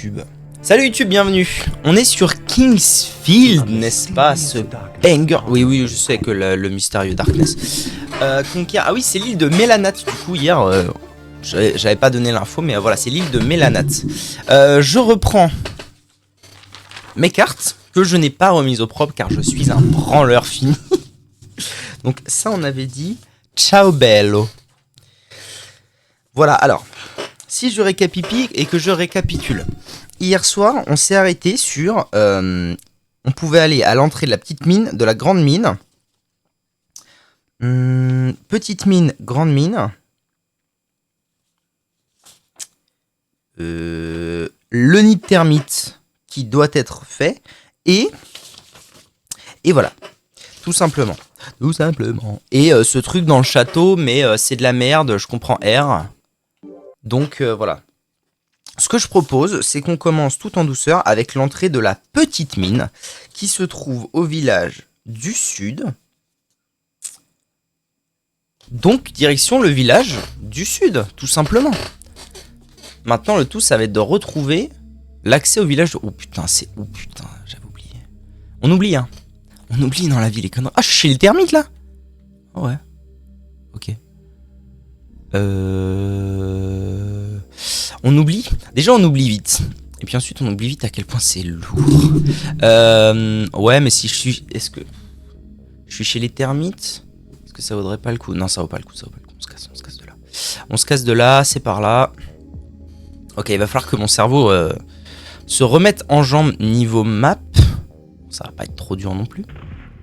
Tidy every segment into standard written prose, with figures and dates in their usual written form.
YouTube. Salut YouTube, bienvenue. On est sur Kingsfield, n'est-ce pas, ce banger. Oui, je sais que le mystérieux Darkness. Ah oui, c'est l'île de Mélanat, du coup, hier, j'avais pas donné l'info, mais voilà, c'est l'île de Mélanat. Je reprends mes cartes, que je n'ai pas remises au propre, car je suis un branleur fini. Donc ça, on avait dit, ciao bello. Voilà, alors, si je récapitule et que je récapitule. Hier soir, on s'est arrêté sur... on pouvait aller à l'entrée de la petite mine, de la grande mine. Petite mine, grande mine. Le nid de termites qui doit être fait. Et voilà. Tout simplement. Tout simplement. Et ce truc dans le château, mais c'est de la merde, je comprends R. Donc voilà. Ce que je propose, c'est qu'on commence tout en douceur avec l'entrée de la petite mine qui se trouve au village du sud. Donc, direction le village du sud, tout simplement. Maintenant, le tout, ça va être de retrouver l'accès au village... Oh putain, j'avais oublié. On oublie, hein. On oublie dans la vie les conneries. Ah, je suis chez les termites, là. Oh, ouais. Ok. On oublie. Déjà, on oublie vite. Et puis ensuite, on oublie vite à quel point c'est lourd. Ouais, mais si je suis... Est-ce que... Je suis chez les termites? Est-ce que ça vaudrait pas le coup? Non, ça vaut pas le coup, ça vaut pas le coup. On se casse de là. On se casse de là, c'est par là. Ok, il va falloir que mon cerveau se remette en jambes niveau map. Ça va pas être trop dur non plus.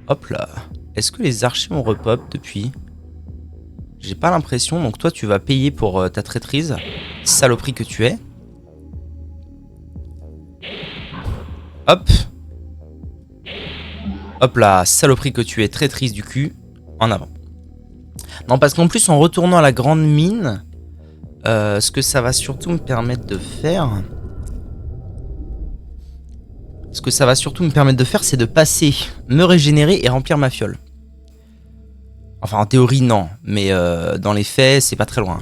Hop là. Est-ce que les archers ont repop depuis? J'ai pas l'impression, donc toi tu vas payer pour ta traîtrise, saloperie que tu es. Hop. Hop là, saloperie que tu es, traîtrise du cul, en avant. Non, parce qu'en plus en retournant à la grande mine, ce que ça va surtout me permettre de faire... c'est de passer, me régénérer et remplir ma fiole. Enfin, en théorie, non. Mais dans les faits, c'est pas très loin.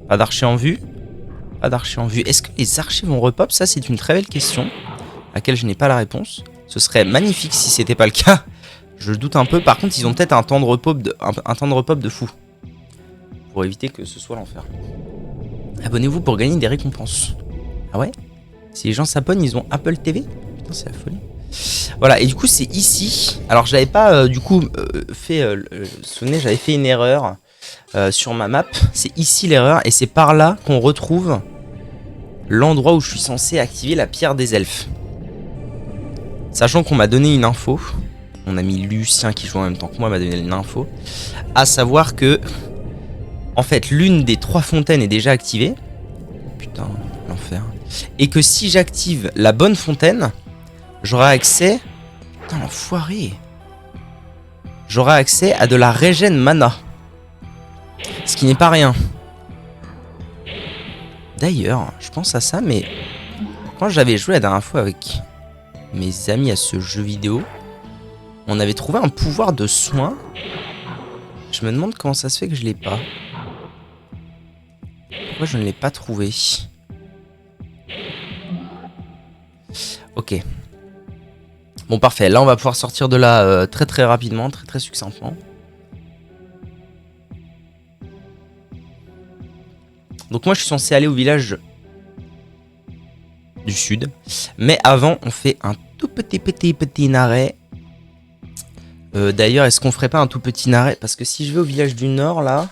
Pas d'archer en vue. Pas d'archer en vue. Est-ce que les archers vont repop? Ça, c'est une très belle question, à laquelle je n'ai pas la réponse. Ce serait magnifique si c'était pas le cas. Je le doute un peu. Par contre, ils ont peut-être un temps de repop de fou. Pour éviter que ce soit l'enfer. Abonnez-vous pour gagner des récompenses. Ah ouais? Si les gens s'abonnent, ils ont Apple TV? Putain, c'est la folie. Voilà, et du coup c'est ici. Alors j'avais pas souvenez, j'avais fait une erreur sur ma map. C'est ici l'erreur et c'est par là qu'on retrouve l'endroit où je suis censé activer la pierre des elfes. Sachant qu'on m'a donné une info. Mon ami Lucien qui joue en même temps que moi m'a donné une info. À savoir que en fait l'une des 3 fontaines est déjà activée. Putain, l'enfer. Et que si j'active la bonne fontaine, j'aurai accès... Putain, l'enfoiré. J'aurai accès à de la régène mana. Ce qui n'est pas rien. D'ailleurs, je pense à ça, mais... Quand j'avais joué la dernière fois avec mes amis à ce jeu vidéo, on avait trouvé un pouvoir de soin. Je me demande comment ça se fait que je l'ai pas. Pourquoi je ne l'ai pas trouvé? Ok. Bon, parfait. Là, on va pouvoir sortir de là très très rapidement, très très succinctement. Donc moi, je suis censé aller au village du sud. Mais avant, on fait un tout petit arrêt. D'ailleurs, est-ce qu'on ferait pas un tout petit arrêt? Parce que si je vais au village du nord, là...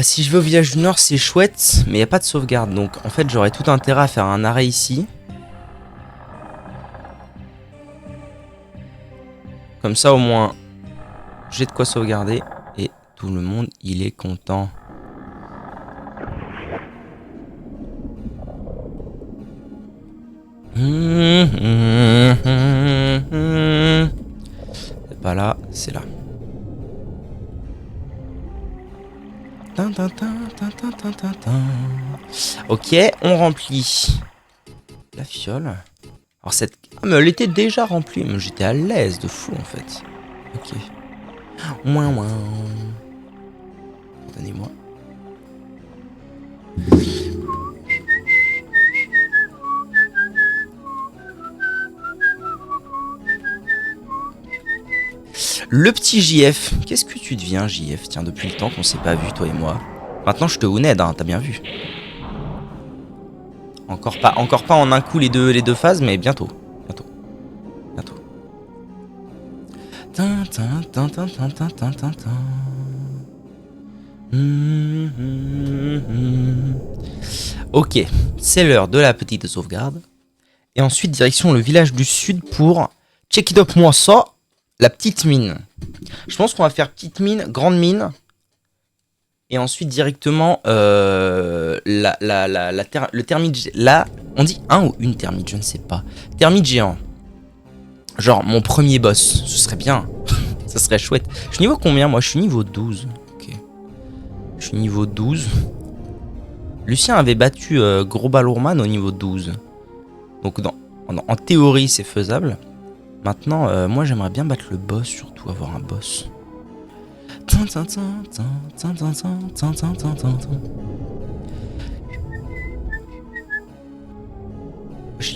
si je vais au village du nord, c'est chouette, mais il n'y a pas de sauvegarde. Donc, en fait, j'aurais tout intérêt à faire un arrêt ici. Comme ça, au moins, j'ai de quoi sauvegarder. Et tout le monde, il est content. C'est pas là, c'est là. Ok, on remplit la fiole. Alors cette... Ah, mais elle était déjà remplie. Mais j'étais à l'aise de fou en fait. Ok. Donnez-moi. Le petit JF. Qu'est-ce que tu deviens, JF? Tiens, depuis le temps qu'on s'est pas vu, toi et moi. Maintenant, je te honnête, hein, t'as bien vu. Encore pas en un coup les deux phases, mais bientôt. Bientôt. Bientôt. Ok, c'est l'heure de la petite sauvegarde. Et ensuite, direction le village du sud pour check it up moi ça, la petite mine. Je pense qu'on va faire petite mine, grande mine. Et ensuite directement le termite. Là, on dit un ou une termite, je ne sais pas. Termite géant. Genre mon premier boss, ce serait bien. Ça serait chouette. Je suis niveau combien moi? Je suis niveau 12. Ok. Je suis niveau 12. Lucien avait battu Gros Balourman au niveau 12. Donc en théorie c'est faisable. Maintenant, moi j'aimerais bien battre le boss, surtout avoir un boss.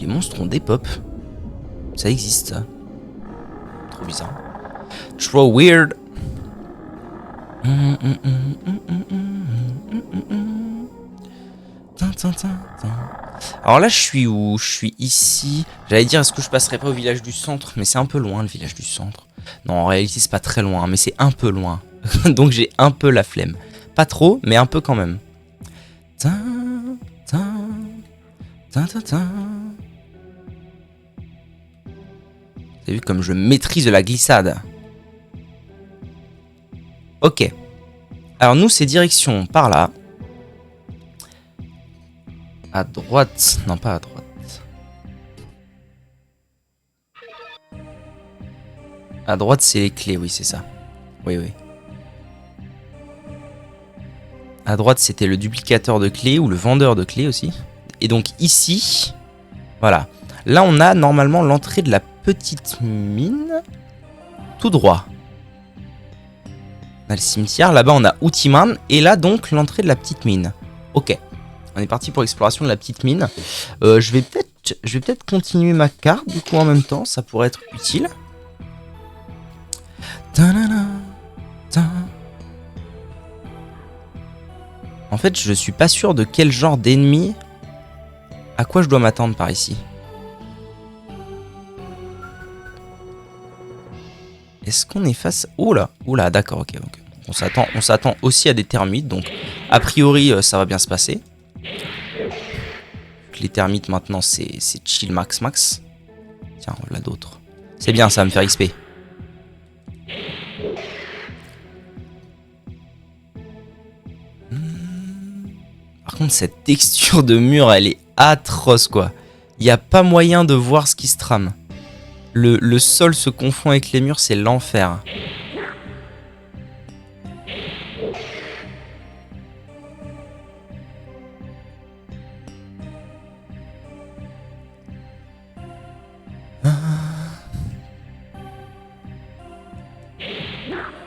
Les monstres ont des pop. Ça existe ça. Trop bizarre. Trop weird. Alors là je suis où? Je suis ici. J'allais dire est-ce que je passerai pas au village du centre, mais c'est un peu loin le village du centre. Non, en réalité c'est pas très loin, mais c'est un peu loin. Donc j'ai un peu la flemme. Pas trop, mais un peu quand même. T'as vu comme je maîtrise la glissade? Ok. Alors nous c'est direction par là. À droite. Non, pas à droite. À droite c'est les clés, oui c'est ça. Oui, oui. À droite, c'était le duplicateur de clés ou le vendeur de clés aussi. Et donc ici, voilà. Là, on a normalement l'entrée de la petite mine. Tout droit. On a le cimetière. Là-bas, on a Outiman. Et là, donc, l'entrée de la petite mine. Ok. On est parti pour l'exploration de la petite mine. Je vais peut-être continuer ma carte, du coup, en même temps. Ça pourrait être utile. En fait, je suis pas sûr de quel genre d'ennemi. À quoi je dois m'attendre par ici. Est-ce qu'on est face... Oula, oula, d'accord, ok. On s'attend aussi à des termites, donc a priori ça va bien se passer. Les termites maintenant c'est chill max. Tiens, on l'a d'autres. C'est bien, ça va me faire XP. Par contre, cette texture de mur, elle est atroce, quoi. Il n'y a pas moyen de voir ce qui se trame. Le sol se confond avec les murs, c'est l'enfer.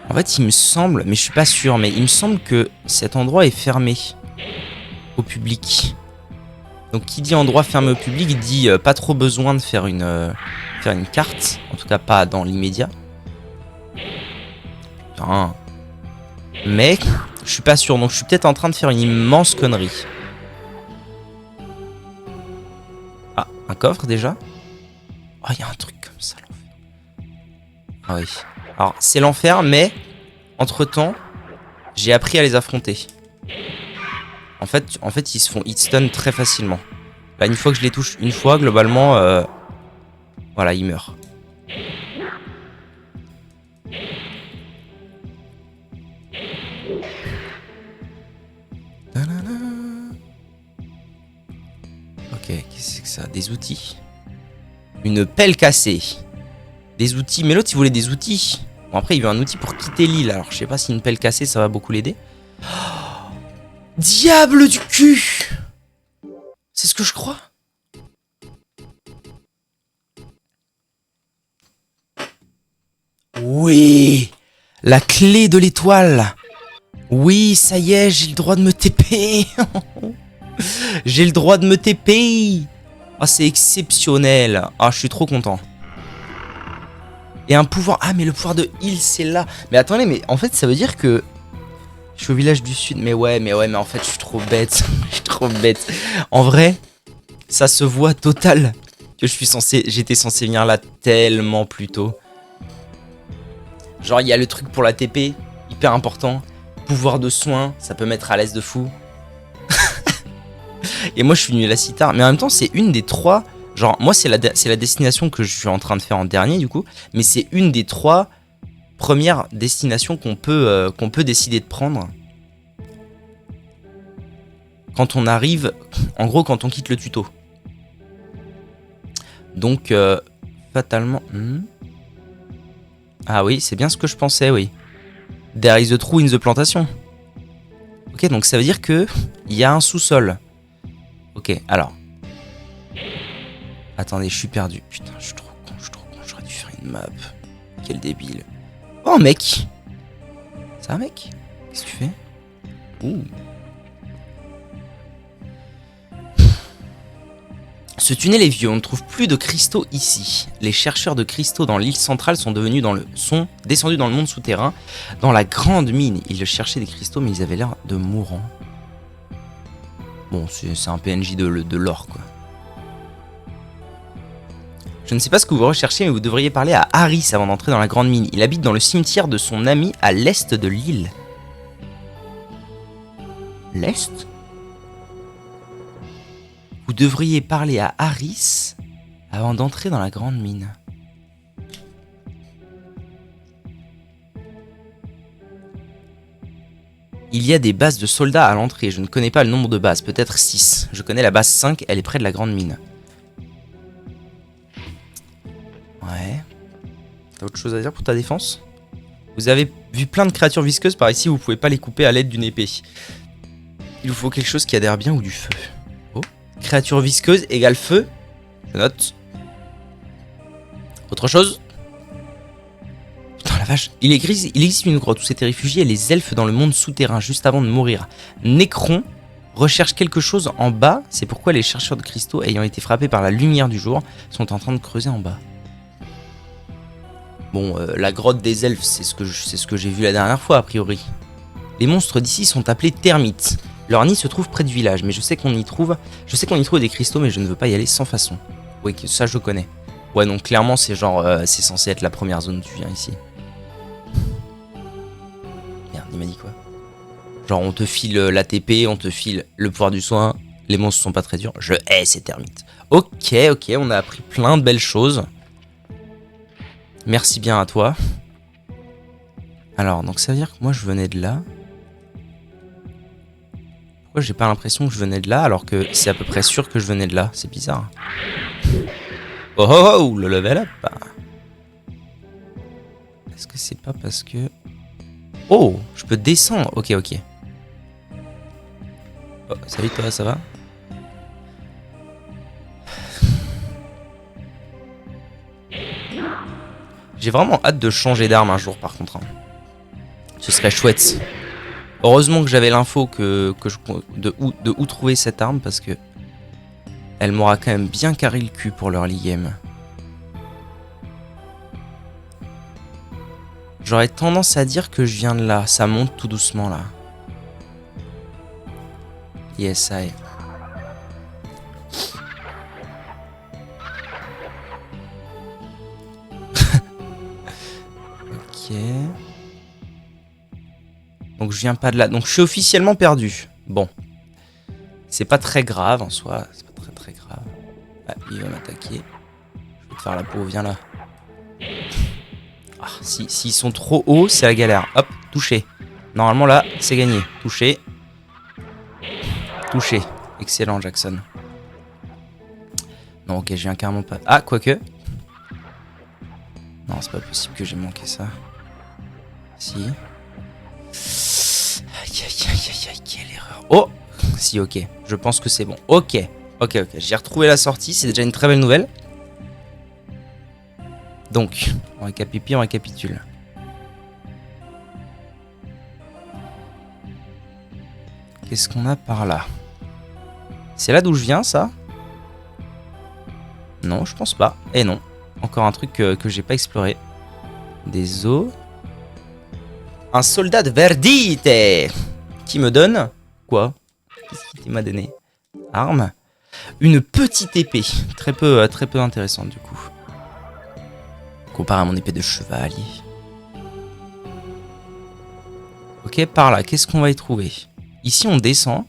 En fait, il me semble, mais je suis pas sûr, mais il me semble que cet endroit est fermé au public. Donc qui dit endroit fermé au public dit pas trop besoin de faire une carte. En tout cas pas dans l'immédiat. Putain. Mais je suis pas sûr, donc je suis peut-être en train de faire une immense connerie. Ah, un coffre déjà. Oh, il y a un truc comme ça, l'enfer. Ah oui. Alors c'est l'enfer, mais entre-temps, j'ai appris à les affronter. En fait, ils se font hit stun très facilement. Là, une fois que je les touche une fois, globalement, voilà, ils meurent. Ok, qu'est-ce que c'est que ça? Des outils. Une pelle cassée. Des outils. Mais l'autre, il voulait des outils. Bon, après, il veut un outil pour quitter l'île. Alors, je sais pas si une pelle cassée, ça va beaucoup l'aider. Oh, diable du cul! C'est ce que je crois. Oui! La clé de l'étoile! Oui, ça y est, j'ai le droit de me TP! J'ai le droit de me TP. Ah, c'est exceptionnel. Ah, je suis trop content. Et un pouvoir... Ah, mais le pouvoir de heal, c'est là. Mais attendez, mais en fait, ça veut dire que... Je suis au village du sud. Mais mais en fait, je suis trop bête. Je suis trop bête. En vrai, ça se voit total que j'étais censé venir là tellement plus tôt. Genre, il y a le truc pour la TP, hyper important. Pouvoir de soin, ça peut mettre à l'aise de fou. Et moi, je suis venu là si tard. Mais en même temps, c'est une des 3... Genre, moi, c'est la destination que je suis en train de faire en dernier, du coup. Mais c'est une des 3 premières destinations qu'on peut décider de prendre. Quand on arrive... En gros, quand on quitte le tuto. Donc, fatalement... Ah oui, c'est bien ce que je pensais, oui. There is a trou in the plantation. Ok, donc ça veut dire que il y a un sous-sol. Ok, alors... Attendez, je suis perdu. Putain, je suis trop con, j'aurais dû faire une map. Quel débile. Oh, mec. Ça va, mec? Qu'est-ce que tu fais? Ouh. Ce tunnel est vieux, on ne trouve plus de cristaux ici. Les chercheurs de cristaux dans l'île centrale sont descendus dans le monde souterrain. Dans la grande mine, ils cherchaient des cristaux, mais ils avaient l'air de mourants. Bon, c'est un PNJ de l'or, quoi. Je ne sais pas ce que vous recherchez, mais vous devriez parler à Harris avant d'entrer dans la grande mine. Il habite dans le cimetière de son ami à l'est de l'île. L'est ? Vous devriez parler à Harris avant d'entrer dans la grande mine. Il y a des bases de soldats à l'entrée. Je ne connais pas le nombre de bases, peut-être 6. Je connais la base 5, elle est près de la grande mine. Ouais. T'as autre chose à dire pour ta défense? Vous avez vu plein de créatures visqueuses par ici, vous pouvez pas les couper à l'aide d'une épée. Il vous faut quelque chose qui adhère bien ou du feu. Oh. Créature visqueuse égale feu. Je note. Autre chose? Putain la vache. Il existe une grotte où s'étaient réfugiés les elfes dans le monde souterrain juste avant de mourir. Necron recherche quelque chose en bas. C'est pourquoi les chercheurs de cristaux ayant été frappés par la lumière du jour sont en train de creuser en bas. Bon, la grotte des elfes, c'est ce que j'ai vu la dernière fois, a priori. Les monstres d'ici sont appelés termites. Leur nid se trouve près du village, mais je sais qu'on y trouve des cristaux, mais je ne veux pas y aller sans façon. Oui, ça je connais. Ouais, donc clairement, c'est genre, c'est censé être la première zone où tu viens ici. Merde, il m'a dit quoi? Genre, on te file l'ATP, on te file le pouvoir du soin, les monstres sont pas très durs. Je hais ces termites. Ok, on a appris plein de belles choses. Merci bien à toi. Alors, donc ça veut dire que moi je venais de là. Pourquoi j'ai pas l'impression que je venais de là alors que c'est à peu près sûr que je venais de là? C'est bizarre. Oh oh oh, le level up. Est-ce que c'est pas parce que... Oh, je peux descendre. Ok. Oh, salut toi, ça va? J'ai vraiment hâte de changer d'arme un jour par contre. Ce serait chouette. Heureusement que j'avais l'info de où trouver cette arme parce que elle m'aura quand même bien carré le cul pour l'early game. J'aurais tendance à dire que je viens de là. Ça monte tout doucement là. Yes, I. Ok. Donc je viens pas de là. Donc je suis officiellement perdu. Bon. C'est pas très grave en soi. C'est pas très grave. Ah, il va m'attaquer. Je vais te faire la peau. Viens là. Ah, s'ils sont trop hauts, c'est la galère. Hop, touché. Normalement là, c'est gagné. Touché. Touché. Excellent, Jackson. Non, ok, je viens carrément pas... Ah, quoique. Non, c'est pas possible que j'ai manqué ça. Si. Aïe, quelle erreur. Oh, si, ok. Je pense que c'est bon. Ok. J'ai retrouvé la sortie. C'est déjà une très belle nouvelle. Donc, on récapitule. Qu'est-ce qu'on a par là? C'est là d'où je viens, ça? Non, je pense pas. Et non. Encore un truc que j'ai pas exploré. Des os. Un soldat de Verdite qui me donne... Quoi? Qu'est-ce qu'il m'a donné? Arme. Une petite épée. Très peu intéressante, du coup. Comparé à mon épée de chevalier. Ok, par là. Qu'est-ce qu'on va y trouver? Ici, on descend.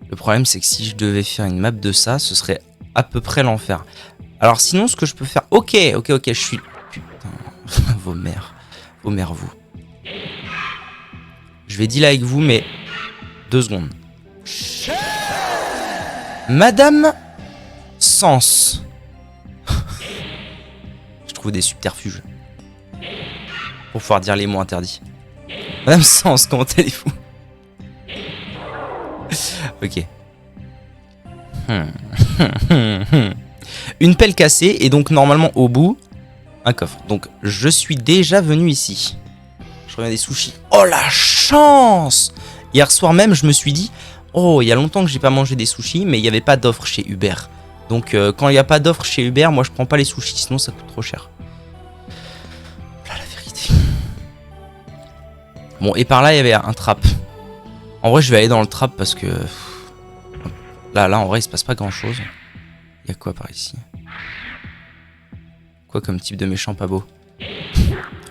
Le problème, c'est que si je devais faire une map de ça, ce serait à peu près l'enfer. Alors sinon, ce que je peux faire... Ok, je suis... Putain, vos mères, vous. Je vais dealer avec vous, mais... 2 secondes. Madame Sens. Je trouve des subterfuges. Pour pouvoir dire les mots interdits. Madame Sens, comment allez-vous? Ok. Une pelle cassée et donc normalement au bout, un coffre. Donc je suis déjà venu ici. Je reviens des sushis. Oh la chance! Hier soir même je me suis dit, oh il y a longtemps que j'ai pas mangé des sushis mais il n'y avait pas d'offre chez Uber. Donc quand il n'y a pas d'offre chez Uber, moi je prends pas les sushis sinon ça coûte trop cher. Voilà la vérité. Bon et par là il y avait un trap. En vrai je vais aller dans le trap parce que... Là en vrai il se passe pas grand chose. Il y a quoi par ici? Quoi comme type de méchant pas beau?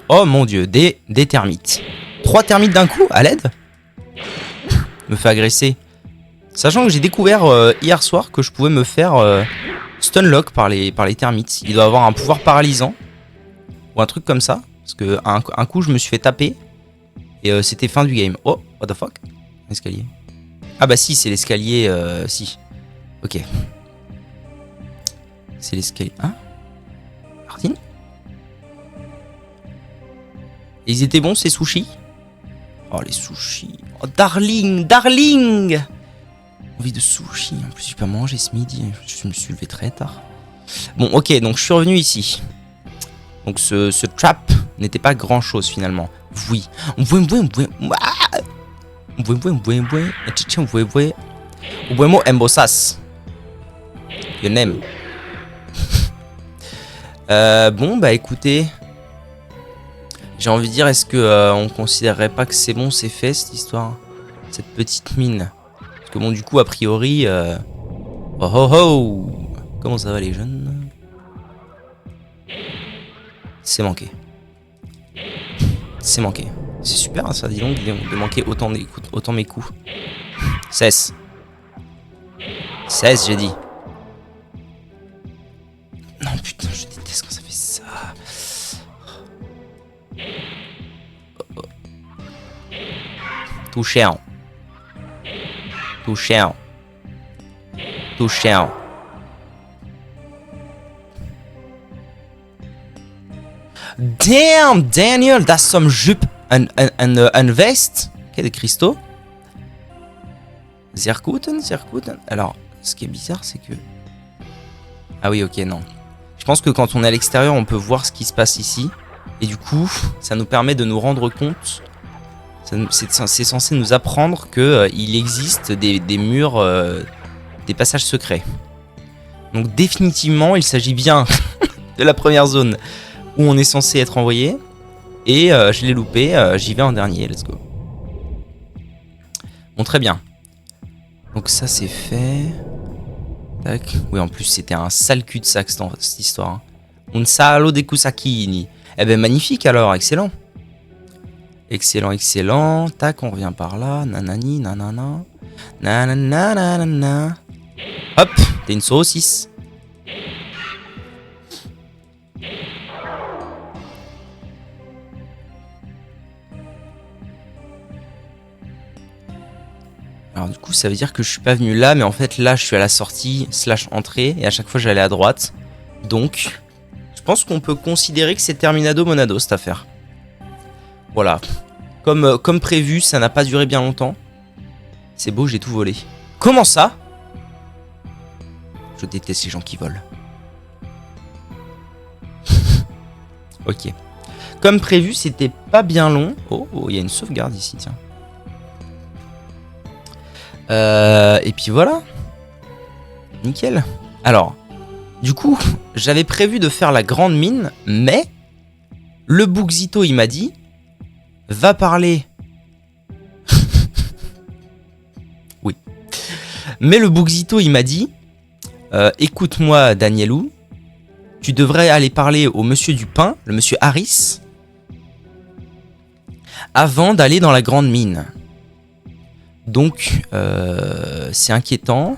Oh mon dieu, des termites. 3 termites d'un coup, à l'aide? Me fait agresser. Sachant que j'ai découvert hier soir que je pouvais me faire stunlock par les termites. Il doit avoir un pouvoir paralysant. Ou un truc comme ça. Parce que un coup je me suis fait taper. Et c'était fin du game. Oh, what the fuck? Escalier. Ah bah si, c'est l'escalier, si. Ok. C'est l'escalier. Hein? Martine? Ils étaient bons ces sushis? Oh les sushis. Oh darling! Envie de sushis. En plus j'ai pas mangé ce midi. Je me suis levé très tard. Bon ok, donc je suis revenu ici. Donc ce trap n'était pas grand chose finalement. Oui. Embosas. Your name. Bon bah écoutez, j'ai envie de dire, est-ce que on considérerait pas que c'est bon, c'est fait cette histoire, cette petite mine? Parce que bon du coup a priori, oh oh oh, comment ça va les jeunes? C'est manqué. C'est manqué. C'est super hein, ça, dis donc, de manquer autant mes coups. Cesse. Cesse j'ai dit. Non putain, je déteste quand ça fait ça. Oh, oh. Tout cher. Tout cher. Tout cher. Damn, Daniel, that's some jupe and vest. Ok, des cristaux. Zirkuten. Alors, ce qui est bizarre, c'est que... Ah oui, ok, non. Je pense que quand on est à l'extérieur, on peut voir ce qui se passe ici. Et du coup, ça nous permet de nous rendre compte. C'est censé nous apprendre qu'il existe des murs, des passages secrets. Donc définitivement, il s'agit bien de la première zone où on est censé être envoyé. Et je l'ai loupé, j'y vais en dernier, let's go. Bon, très bien. Donc ça c'est fait. Tac. Oui, en plus c'était un sale cul-de-sac cette histoire. Hein. Un salo de kusakini. Eh ben magnifique alors, excellent. Excellent. Tac, on revient par là. Nanani, nanana. Nanana. Hop, t'es une saucisse. Alors du coup ça veut dire que je suis pas venu là, mais en fait là je suis à la sortie / entrée et à chaque fois j'allais à droite. Donc je pense qu'on peut considérer que c'est terminado monado cette affaire. Voilà. Comme prévu, ça n'a pas duré bien longtemps. C'est beau, j'ai tout volé. Comment ça? Je déteste les gens qui volent. Ok. comme prévu, c'était pas bien long. Oh, il y a une sauvegarde ici, tiens. Et puis voilà. Nickel. Alors, du coup, j'avais prévu de faire la grande mine, mais le Bugzito, il m'a dit, va parler. Oui. Mais le Bugzito, il m'a dit, écoute-moi, Danielou, tu devrais aller parler au monsieur du pain, le monsieur Harris, avant d'aller dans la grande mine. Donc, c'est inquiétant.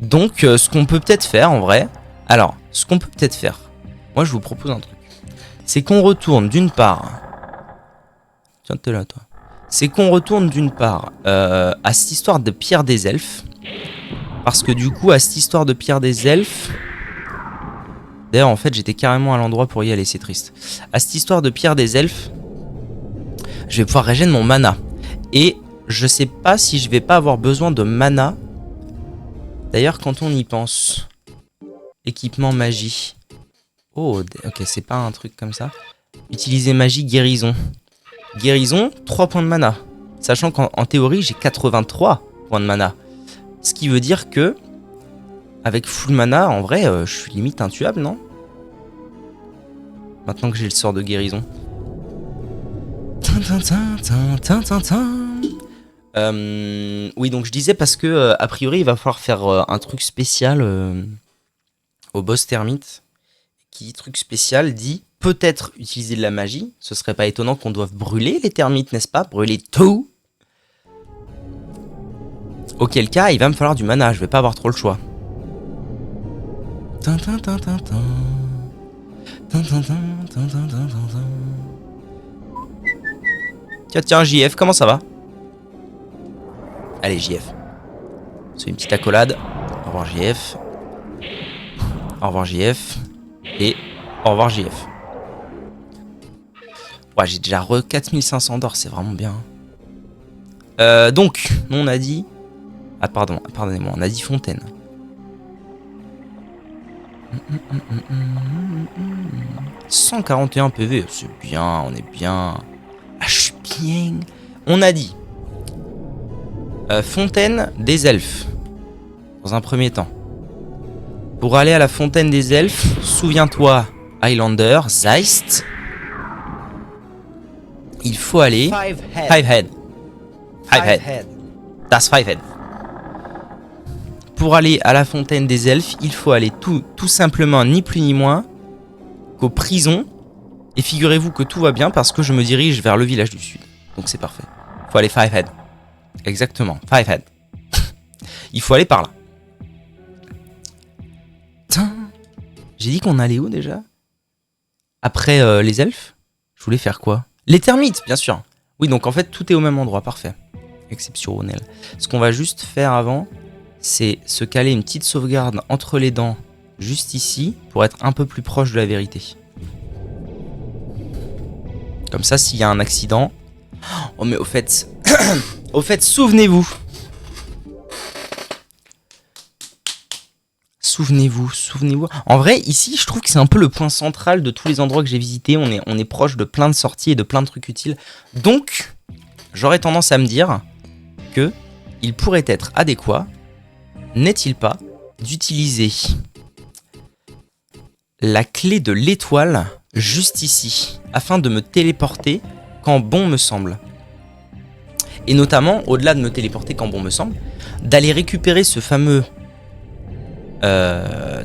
Donc, ce qu'on peut peut-être faire, en vrai... Alors, ce qu'on peut peut-être faire... Moi, je vous propose un truc. C'est qu'on retourne d'une part... Tiens, t'es là, toi. C'est qu'on retourne d'une part à cette histoire de Pierre des Elfes. Parce que du coup, à cette histoire de Pierre des Elfes... D'ailleurs, en fait, j'étais carrément à l'endroit pour y aller, c'est triste. À cette histoire de Pierre des Elfes... Je vais pouvoir régénérer mon mana. Et je sais pas si je vais pas avoir besoin de mana. D'ailleurs, quand on y pense... Équipement magie. Oh, ok, c'est pas un truc comme ça. Utiliser magie guérison. Guérison, 3 points de mana. Sachant qu'en théorie, j'ai 83 points de mana. Ce qui veut dire que... Avec full mana, en vrai, je suis limite intuable, non? Maintenant que j'ai le sort de guérison. Oui, donc je disais parce que a priori il va falloir faire un truc spécial au boss termite. Qui dit truc spécial dit peut-être utiliser de la magie. Ce serait pas étonnant qu'on doive brûler les termites, n'est-ce pas? Brûler tout. Auquel cas il va me falloir du mana, je vais pas avoir trop le choix. Tiens, JF, comment ça va? Allez, JF. C'est une petite accolade. Au revoir, JF. Au revoir, JF. Et au revoir, JF. Ouais, j'ai déjà 4500 d'or, c'est vraiment bien. Donc, on a dit... Ah, pardonnez-moi, on a dit fontaine. 141 PV, c'est bien, on est bien. Ah, je suis bien. On a dit fontaine des elfes. Dans un premier temps. Pour aller à la fontaine des elfes, souviens-toi, Highlander, Zeist. Il faut aller... Five head. That's five head. Pour aller à la fontaine des elfes, il faut aller tout simplement, ni plus ni moins, qu'aux prisons. Et figurez-vous que tout va bien parce que je me dirige vers le village du sud. Donc c'est parfait. Il faut aller five head. Exactement, five head. Il faut aller par là. J'ai dit qu'on allait où déjà? Après les elfes? Je voulais faire quoi? Les termites, bien sûr. Oui, donc en fait tout est au même endroit, parfait. Exceptionnel. Ce qu'on va juste faire avant, c'est se caler une petite sauvegarde entre les dents, juste ici, pour être un peu plus proche de la vérité. Comme ça, s'il y a un accident... Oh mais au fait... au fait, souvenez-vous. Souvenez-vous. En vrai, ici, je trouve que c'est un peu le point central de tous les endroits que j'ai visités. On est proche de plein de sorties et de plein de trucs utiles. Donc, j'aurais tendance à me dire que il pourrait être adéquat, n'est-il pas, d'utiliser la clé de l'étoile juste ici, afin de me téléporter quand bon me semble. Et notamment, au-delà de me téléporter quand bon me semble, d'aller récupérer ce fameux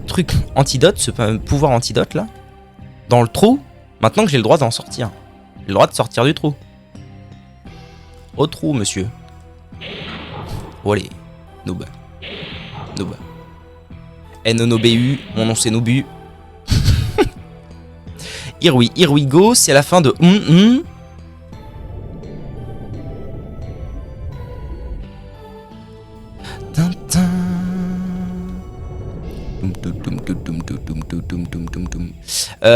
truc antidote, ce pouvoir antidote là, dans le trou, maintenant que j'ai le droit d'en sortir. J'ai le droit de sortir du trou. Au trou, monsieur. Oh allez, noob. N-O-B-U, mon nom c'est Noobu. Here we go, c'est la fin de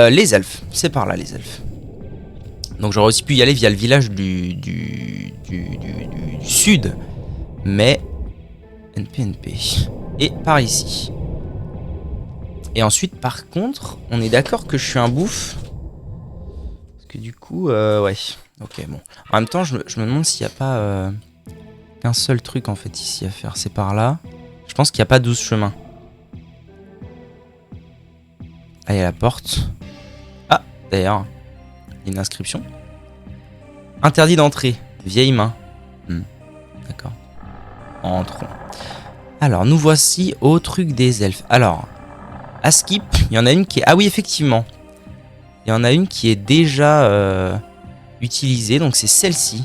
les elfes, c'est par là les elfes. Donc j'aurais aussi pu y aller via le village du sud. Mais NP. Et par ici. Et ensuite, par contre, on est d'accord que je suis un bouffe. Parce que du coup, ouais. Ok, bon. En même temps, je me demande s'il n'y a pas qu'un seul truc, en fait, ici à faire. C'est par là. Je pense qu'il n'y a pas 12 chemins. Ah, il y a la porte. Ah, d'ailleurs, il y a une inscription. Interdit d'entrer. Vieille main. D'accord. Entrons. Alors, nous voici au truc des elfes. Alors, à Skip, il y en a une qui est... Ah oui, effectivement. Il y en a une qui est déjà utilisée. Donc, c'est celle-ci.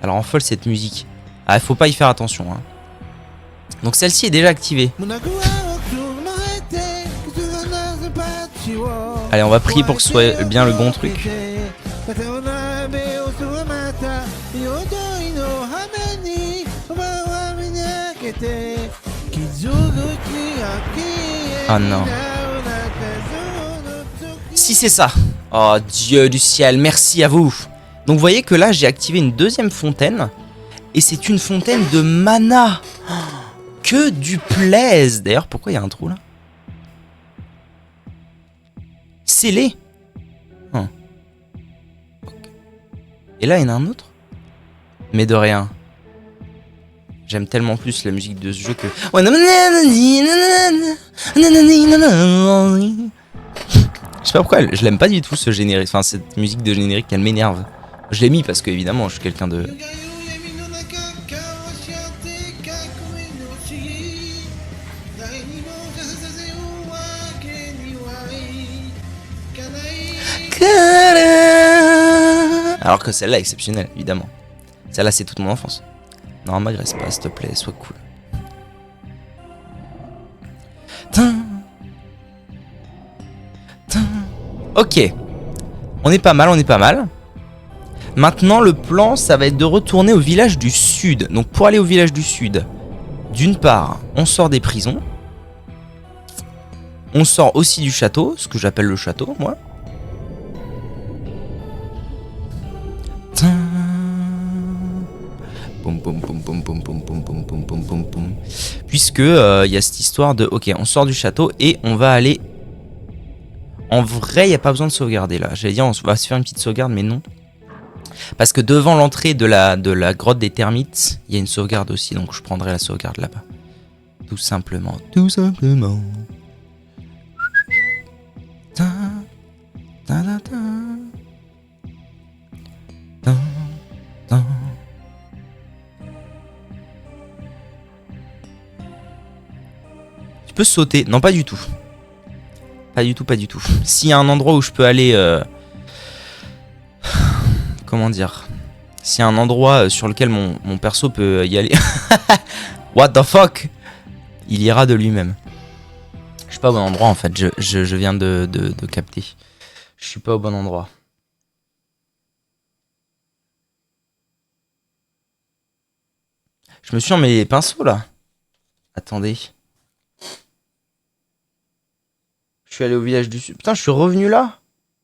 Alors, en folle, cette musique. Ah, il faut pas y faire attention. Hein. Donc, celle-ci est déjà activée. Allez, on va prier pour que ce soit bien le bon truc. Ah non. Si c'est ça. Oh Dieu du ciel, merci à vous. Donc vous voyez que là j'ai activé une deuxième fontaine. Et c'est une fontaine de mana. Que du plaise. D'ailleurs pourquoi il y a un trou là? Scellé. Oh. Okay. Et là il y en a un autre. Mais de rien. J'aime tellement plus la musique de ce jeu que... Je sais pas pourquoi, je l'aime pas du tout ce générique, enfin cette musique de générique, elle m'énerve. Je l'ai mis parce que évidemment je suis quelqu'un de... Alors que celle-là est exceptionnelle, évidemment. Celle-là c'est toute mon enfance. Non, m'agresse pas, s'il te plaît, sois cool. Ok. On est pas mal, on est pas mal. Maintenant, le plan, ça va être de retourner au village du sud. Donc, pour aller au village du sud, d'une part, on sort des prisons. On sort aussi du château, ce que j'appelle le château, moi. Puisque y a cette histoire de ok, on sort du château et on va aller. En vrai, il n'y a pas besoin de sauvegarder là. J'allais dire on va se faire une petite sauvegarde, mais non. Parce que devant l'entrée de la grotte des termites, il y a une sauvegarde aussi, donc je prendrai la sauvegarde là-bas. Tout simplement, tout simplement. Ta, ta, ta, ta. Ta, ta. Tu peux sauter. Non, pas du tout. Pas du tout, pas du tout. S'il y a un endroit où je peux aller... Comment dire? S'il y a un endroit sur lequel mon perso peut y aller... What the fuck? Il ira de lui-même. Je suis pas au bon endroit en fait. Je viens de capter. Je suis pas au bon endroit. Je me suis emmêlé les pinceaux là. Attendez. Je suis allé au village du sud. Putain, je suis revenu là.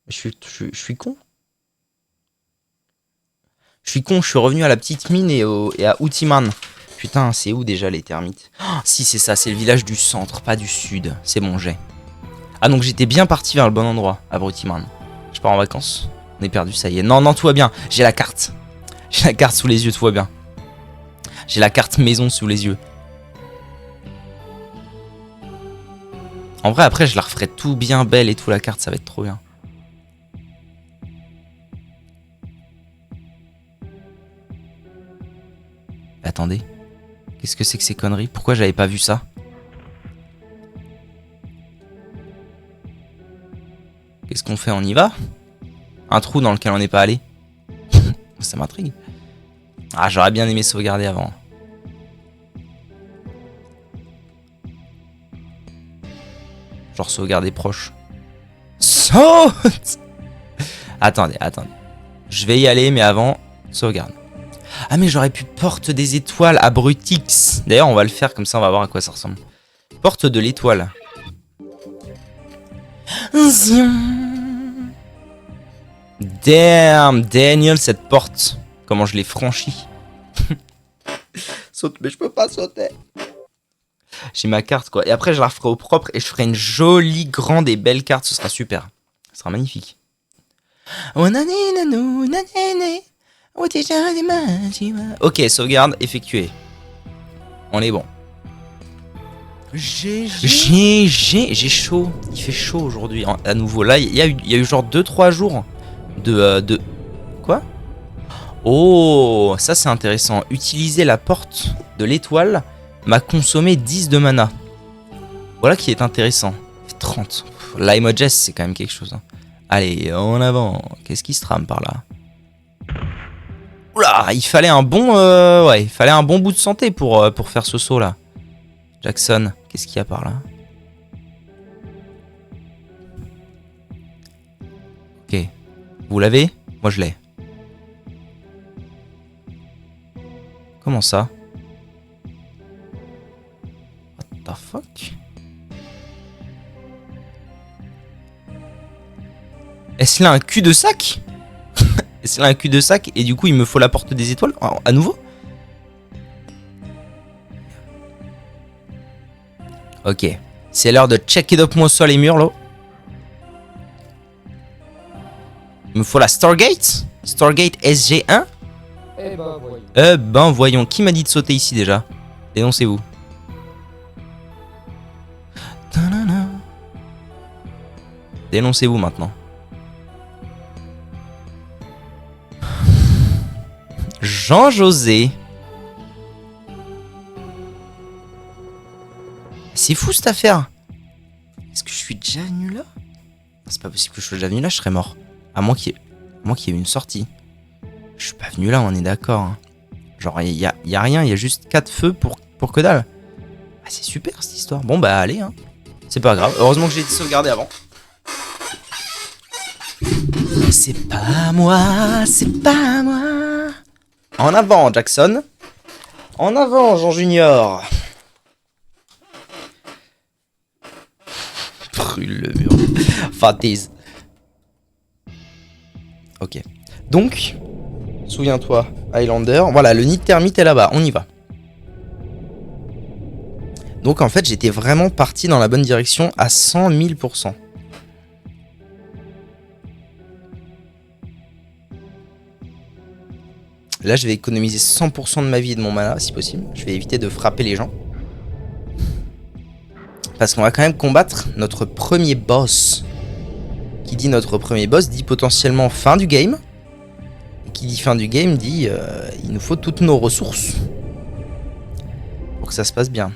Je suis con. Je suis con, je suis revenu à la petite mine et à Outiman. Putain, c'est où déjà les termites? Oh, si, c'est ça, c'est le village du centre, pas du sud. C'est mon jet. Ah, donc j'étais bien parti vers le bon endroit, à Outiman. Je pars en vacances. On est perdu, ça y est. Non, non, tout va bien. J'ai la carte. J'ai la carte sous les yeux, tout va bien. J'ai la carte maison sous les yeux. En vrai, après, je la referai tout bien belle et tout, la carte, ça va être trop bien. Attendez. Qu'est-ce que c'est que ces conneries? Pourquoi j'avais pas vu ça? Qu'est-ce qu'on fait? On y va? Un trou dans lequel on n'est pas allé? Ça m'intrigue. Ah, j'aurais bien aimé sauvegarder avant. Genre sauvegarder proche. Saute! Attendez, attendez. Je vais y aller, mais avant, sauvegarde. Ah, mais j'aurais pu porte des étoiles à Brutix. D'ailleurs, on va le faire, comme ça on va voir à quoi ça ressemble. Porte de l'étoile. Damn, Daniel, cette porte. Comment je l'ai franchie. Saute, mais je peux pas sauter. J'ai ma carte, quoi. Et après, je la referai au propre et je ferai une jolie, grande et belle carte. Ce sera super. Ce sera magnifique. Ok, sauvegarde effectuée. On est bon. J'ai chaud. Il fait chaud aujourd'hui, à nouveau. Là, il y a eu genre 2-3 jours de... Quoi? Oh, ça c'est intéressant. Utiliser la porte de l'étoile m'a consommé 10 de mana. Voilà qui est intéressant. 30. L'Imojes, c'est quand même quelque chose. Hein. Allez, en avant. Qu'est-ce qui se trame par là? Oula, il fallait un bon... ouais, il fallait un bon bout de santé pour faire ce saut là. Jackson, qu'est-ce qu'il y a par là? Ok. Vous l'avez? Moi je l'ai. Comment ça? What the fuck? Est-ce là un cul de sac? Est-ce là un cul de sac et du coup il me faut la porte des étoiles à nouveau? Ok. C'est l'heure de check it up moi sur les murs là. Il me faut la Stargate? Stargate SG1? Eh ben voyons. Qui m'a dit de sauter ici déjà? Dénoncez-vous. Dénoncez-vous maintenant. Jean-José. C'est fou cette affaire. Est-ce que je suis déjà venu là? C'est pas possible que je sois déjà venu là, je serais mort. À moins qu'il y ait une sortie. Je suis pas venu là, on est d'accord. Hein. Genre, il y a rien, il y a juste 4 feux pour que dalle. Ah, c'est super cette histoire. Bon, bah, allez. Hein. C'est pas grave. Heureusement que j'ai été sauvegardé avant. C'est pas moi, c'est pas moi. En avant, Jackson. En avant, Jean Junior. Brûle le mur. Fantise. Ok. Donc, souviens-toi, Highlander. Voilà, le nid de termite est là-bas. On y va. Donc, en fait, j'étais vraiment parti dans la bonne direction à 100 000%. Là, je vais économiser 100% de ma vie et de mon mana, si possible. Je vais éviter de frapper les gens. Parce qu'on va quand même combattre notre premier boss. Qui dit notre premier boss dit potentiellement fin du game. Et qui dit fin du game dit il nous faut toutes nos ressources. Pour que ça se passe bien.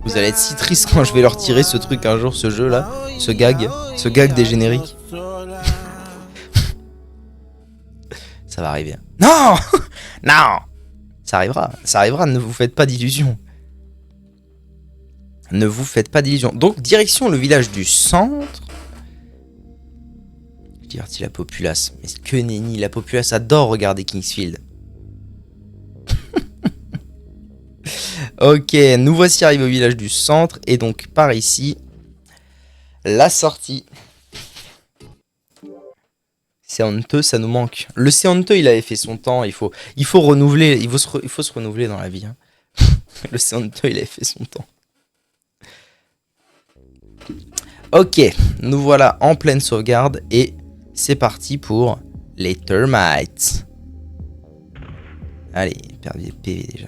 Vous allez être si triste quand je vais leur tirer ce truc un jour, ce jeu là, ce gag des génériques. Ça va arriver. Non. Non. Ça arrivera, ne vous faites pas d'illusions. Ne vous faites pas d'illusions. Donc, direction le village du centre. Je divertis la populace. Mais que nenni, la populace adore regarder Kingsfield. Ok, nous voici arrivés au village du centre. Et donc, par ici, la sortie. C'est honteux, ça nous manque. Le c'est honteux, il avait fait son temps. Il faut renouveler. Il faut se renouveler dans la vie. Hein. Le c'est honteux, il avait fait son temps. Ok, nous voilà en pleine sauvegarde. Et c'est parti pour les termites. Allez, perdu des PV déjà.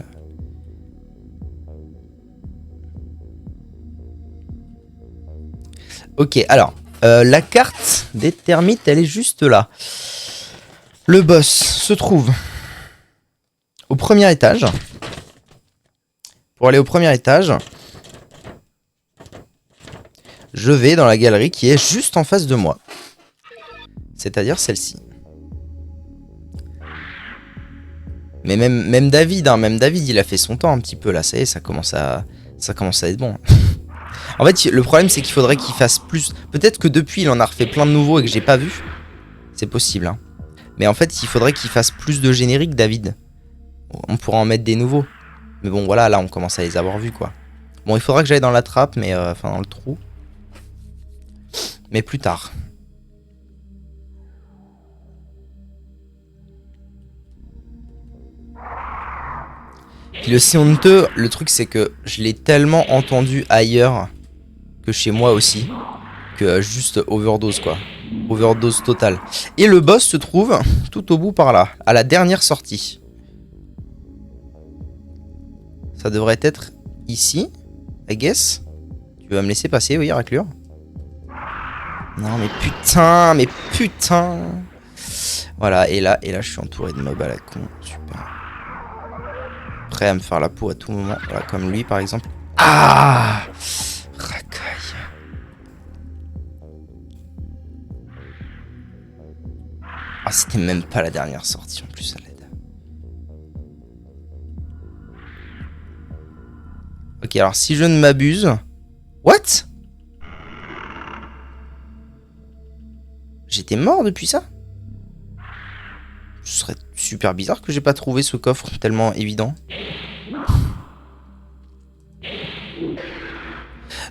Ok, alors, la carte des termites, elle est juste là. Le boss se trouve au premier étage. Pour aller au premier étage, je vais dans la galerie qui est juste en face de moi. C'est-à-dire celle-ci. Mais même David, il a fait son temps un petit peu là. Ça y est, ça commence à être bon. En fait, le problème, c'est qu'il faudrait qu'il fasse plus. Peut-être que depuis, il en a refait plein de nouveaux et que j'ai pas vu. C'est possible, hein. Mais en fait, il faudrait qu'il fasse plus de générique, David. on pourra en mettre des nouveaux. Mais bon, voilà, là, on commence à les avoir vus, quoi. Bon, il faudra que j'aille dans la trappe, mais... Enfin, dans le trou. Mais plus tard. Puis le C-honteux, le truc, c'est que je l'ai tellement entendu ailleurs que chez moi aussi, que juste overdose, quoi. Overdose totale. Et le boss se trouve tout au bout par là, à la dernière sortie. Ça devrait être ici, I guess. Tu vas me laisser passer, oui, raclure. Non, mais putain, mais putain. Voilà, et là, je suis entouré de mobs à la con. Super. Prêt à me faire la peau à tout moment. Voilà, comme lui, par exemple. Ah, racaille. Ah, c'était même pas la dernière sortie, en plus, à l'aide. Ok, alors, si je ne m'abuse... What? J'étais mort depuis ça? Ce serait super bizarre que j'ai pas trouvé ce coffre tellement évident.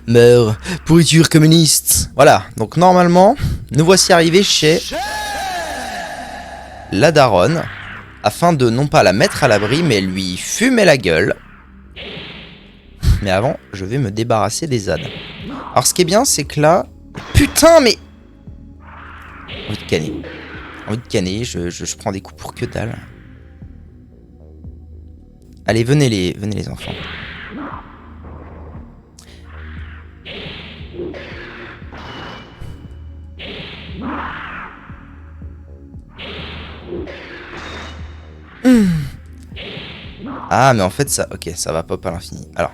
Meurs, pourriture communiste. Voilà, donc normalement, nous voici arrivés chez la daronne, afin de non pas la mettre à l'abri, mais lui fumer la gueule. Mais avant, je vais me débarrasser des ZAD. Alors ce qui est bien, c'est que là... Putain, mais... Envie de canner. Envie de canner, je prends des coups pour que dalle. Allez, venez les enfants. Ah, mais en fait, ça... Ok, ça va pop à l'infini. Alors,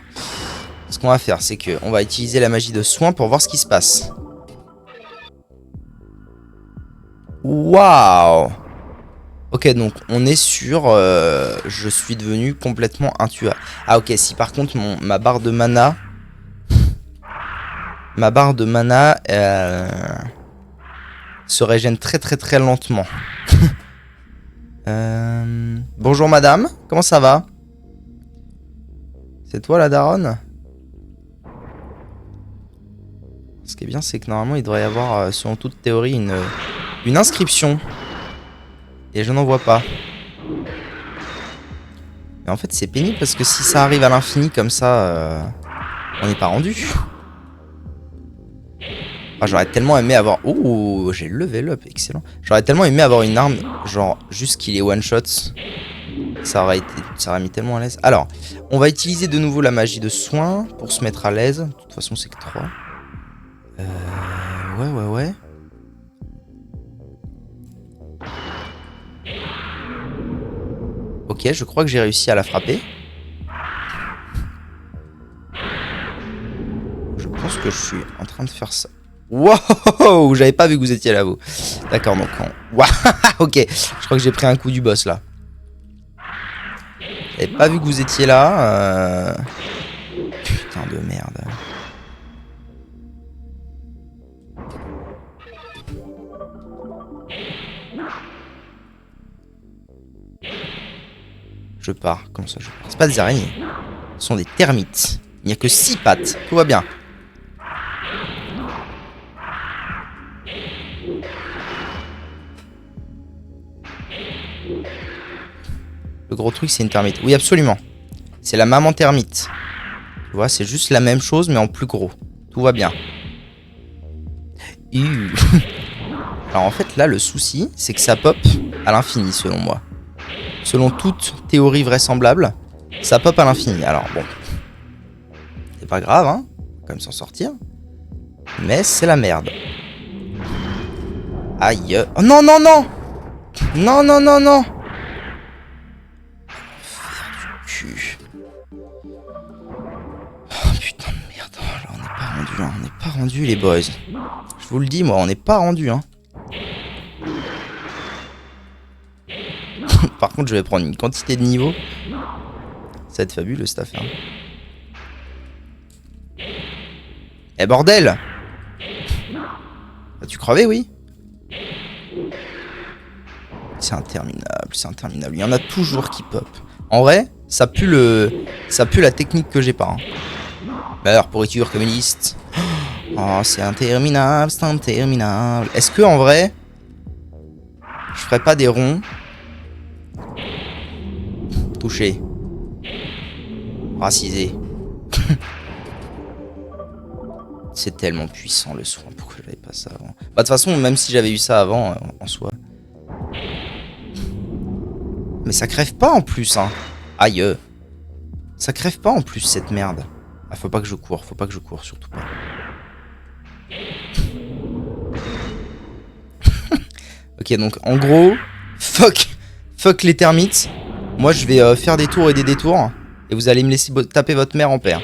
ce qu'on va faire, c'est que on va utiliser la magie de soin pour voir ce qui se passe. Waouh! Ok, donc on est sur... je suis devenu complètement intuable. Ah ok, si par contre ma barre de mana... Ma barre de mana... se régène très lentement. Bonjour madame, comment ça va? C'est toi la daronne? Ce qui est bien, c'est que normalement il devrait y avoir, selon toute théorie, une inscription. Et je n'en vois pas. Mais en fait c'est pénible parce que si ça arrive à l'infini comme ça, on n'est pas rendu. Ah, j'aurais tellement aimé avoir... Oh, j'ai le level up, excellent. J'aurais tellement aimé avoir une arme, genre juste qu'il est one shot. Ça aurait mis tellement à l'aise. Alors, on va utiliser de nouveau la magie de soin pour se mettre à l'aise. De toute façon c'est que 3. Ouais. Ok, je crois que j'ai réussi à la frapper. Je pense que je suis en train de faire ça. Wow, j'avais pas vu que vous étiez là, vous. D'accord, donc on... Wow, ok, je crois que j'ai pris un coup du boss, là. J'avais pas vu que vous étiez là. Putain de merde. Je pars, comme ça je pars. C'est pas des araignées. Ce sont des termites. Il n'y a que 6 pattes. Tout va bien. Le gros truc, c'est une termite. Oui, absolument. C'est la maman termite. Tu vois, c'est juste la même chose, mais en plus gros. Tout va bien. Alors en fait, là, le souci, c'est que ça pop à l'infini, selon moi. Selon toute théorie vraisemblable, ça pop à l'infini. Alors bon, c'est pas grave, hein. On va quand même s'en sortir. Mais c'est la merde. Aïe. Oh non, non, non. Non, non, non, non. Oh putain de merde. Oh, là, on n'est pas rendu, hein. On n'est pas rendu, les boys. Je vous le dis, moi, on n'est pas rendu, hein. Par contre, je vais prendre une quantité de niveau. Ça va être fabuleux, cette affaire. Eh bordel! Vas-tu crever, oui? C'est interminable, c'est interminable. Il y en a toujours qui pop. En vrai, ça pue la technique que j'ai pas. Hein. D'ailleurs, pourriture communiste. Oh, c'est interminable, c'est interminable. Est-ce que en vrai, je ferais pas des ronds? Touché. Racisé. C'est tellement puissant le soin. Pourquoi j'avais pas ça avant? Bah, de toute façon, même si j'avais eu ça avant, en soi. Mais ça crève pas en plus, hein. Aïe. Ça crève pas en plus, cette merde. Ah, faut pas que je cours, surtout pas. Ok, donc en gros, fuck les termites. Moi, je vais faire des tours et des détours. Et vous allez me laisser taper votre mère en paire.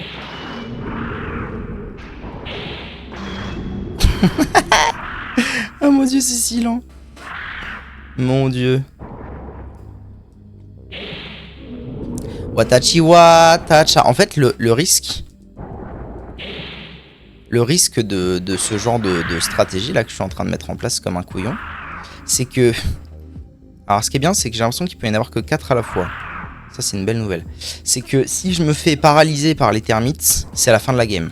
Oh mon dieu, c'est si lent. Mon dieu. Watachi watacha. En fait, le risque... Le risque de ce genre de stratégie là que je suis en train de mettre en place comme un couillon, c'est que... Alors ce qui est bien, c'est que j'ai l'impression qu'il peut y en avoir que 4 à la fois. Ça, c'est une belle nouvelle. C'est que si je me fais paralyser par les termites, c'est la fin de la game.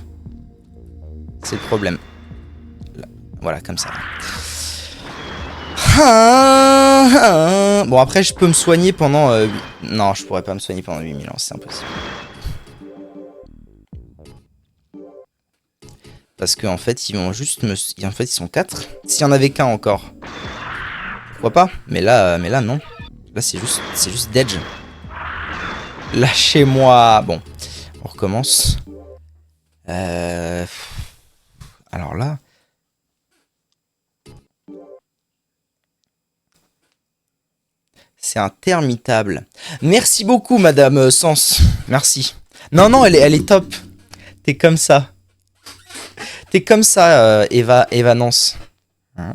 C'est le problème. Là. Voilà, comme ça. Bon, après, je peux me soigner pendant... Non, je pourrais pas me soigner pendant 8000 ans, c'est impossible. Parce qu'en fait, ils vont juste me... En fait, ils sont 4. S'il y en avait qu'un encore. Pourquoi pas? Mais là, non. Là, c'est juste Dedge. Lâchez-moi. Bon, on recommence. Alors là... C'est intermitable. Merci beaucoup, Madame Sens. Merci. Non, elle est top. T'es comme ça. T'es comme ça, Eva Nance. Hein?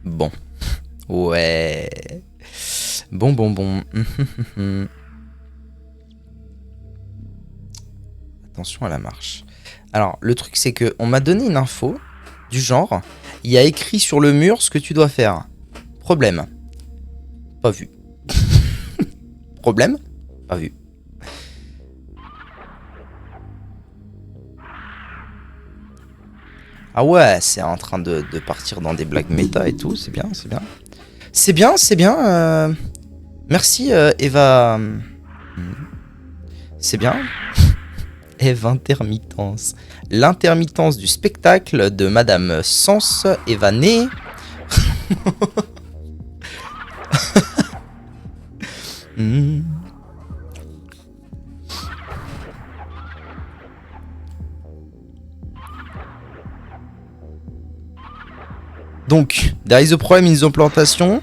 Bon. Ouais. Bon. Attention à la marche. Alors, le truc, c'est que on m'a donné une info du genre, il y a écrit sur le mur ce que tu dois faire. Problème. Pas vu. Problème? Pas vu. Ah ouais, c'est en train de partir dans des blagues méta et tout, c'est bien. C'est bien. Merci Eva. C'est bien. Eva intermittence. L'intermittence du spectacle de Madame Sens évanée. Donc, there is a problem in the plantation.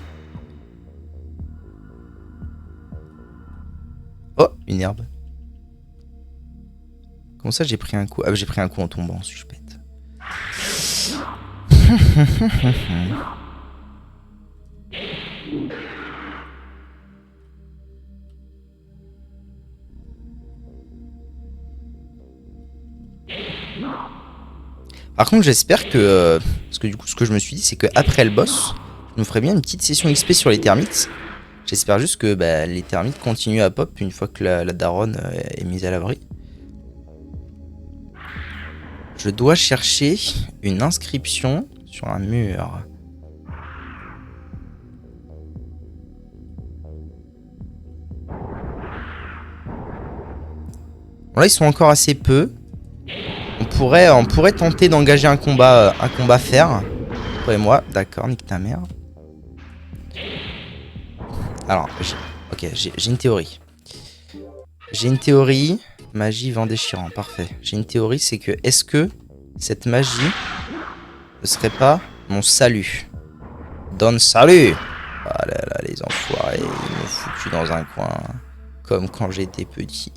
Oh, une herbe. Comment ça j'ai pris un coup? Ah, j'ai pris un coup en tombant, suis-je bête. Par contre, j'espère que... parce que du coup, ce que je me suis dit, c'est qu'après le boss, je me ferais bien une petite session XP sur les termites. J'espère juste que les termites continuent à pop une fois que la daronne est mise à l'abri. Je dois chercher une inscription sur un mur. Bon, là, ils sont encore assez peu. On pourrait tenter d'engager un combat fer. Toi et moi, d'accord, nique ta mère. Alors, j'ai une théorie. Magie vent déchirant, parfait. J'ai une théorie, c'est que est-ce que cette magie ne serait pas mon salut? Donne salut. Ah là là, les enfoirés, ils m'ont foutu dans un coin. Comme quand j'étais petit.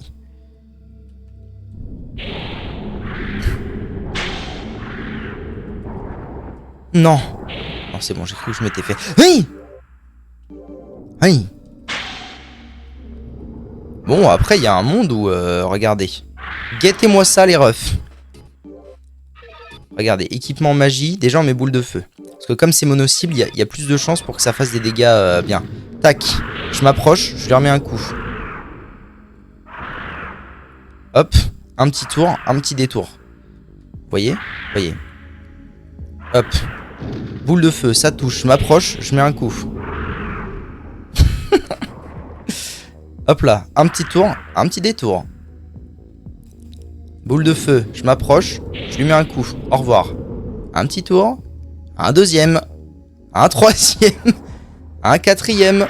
Non. Non, c'est bon, j'ai cru que je m'étais fait... Oui. Oui. Bon, après, il y a un monde où... regardez. Guettez-moi ça, les refs. Regardez, équipement magie. Déjà, on met boule de feu. Parce que comme c'est mono-cible, il y a plus de chances pour que ça fasse des dégâts bien. Tac. Je m'approche, je lui remets un coup. Hop, un petit tour, un petit détour. Vous voyez? Voyez. Hop. Boule de feu, ça touche. Je m'approche, je mets un coup. Hop là, un petit tour, un petit détour. Boule de feu, je m'approche, je lui mets un coup. Au revoir. Un petit tour, un deuxième, un troisième, un quatrième,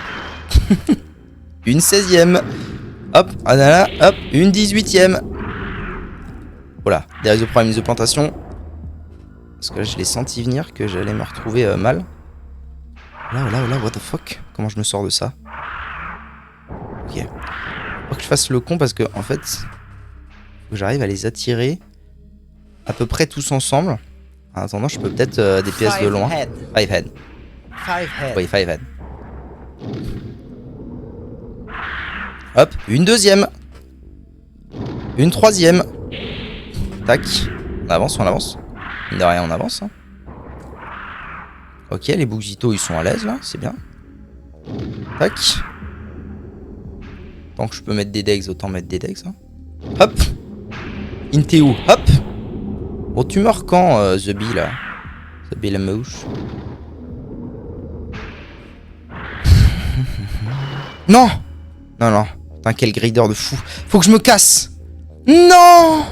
une 16e. Hop, ah là là, hop, une 18e. Voilà, there is a problem in the plantation. Parce que là, je l'ai senti venir que j'allais me retrouver mal. Là, what the fuck? Comment je me sors de ça? Ok. Faut que je fasse le con parce que, en fait, faut que j'arrive à les attirer à peu près tous ensemble. En attendant, je peux peut-être des pièces de loin. Five head. Oui, five head. Hop, une deuxième. Une troisième. Tac. On avance, on avance. De rien, on avance. Hein. Ok, les bougitos, ils sont à l'aise, là. C'est bien. Tac. Tant que je peux mettre des decks, autant mettre des decks. Hein. Hop. Inteo. Hop. Bon, tu meurs quand, The Bee, là? The Bee la mouche. Non. Non, non. Putain, quel grider de fou. Faut que je me casse. Non.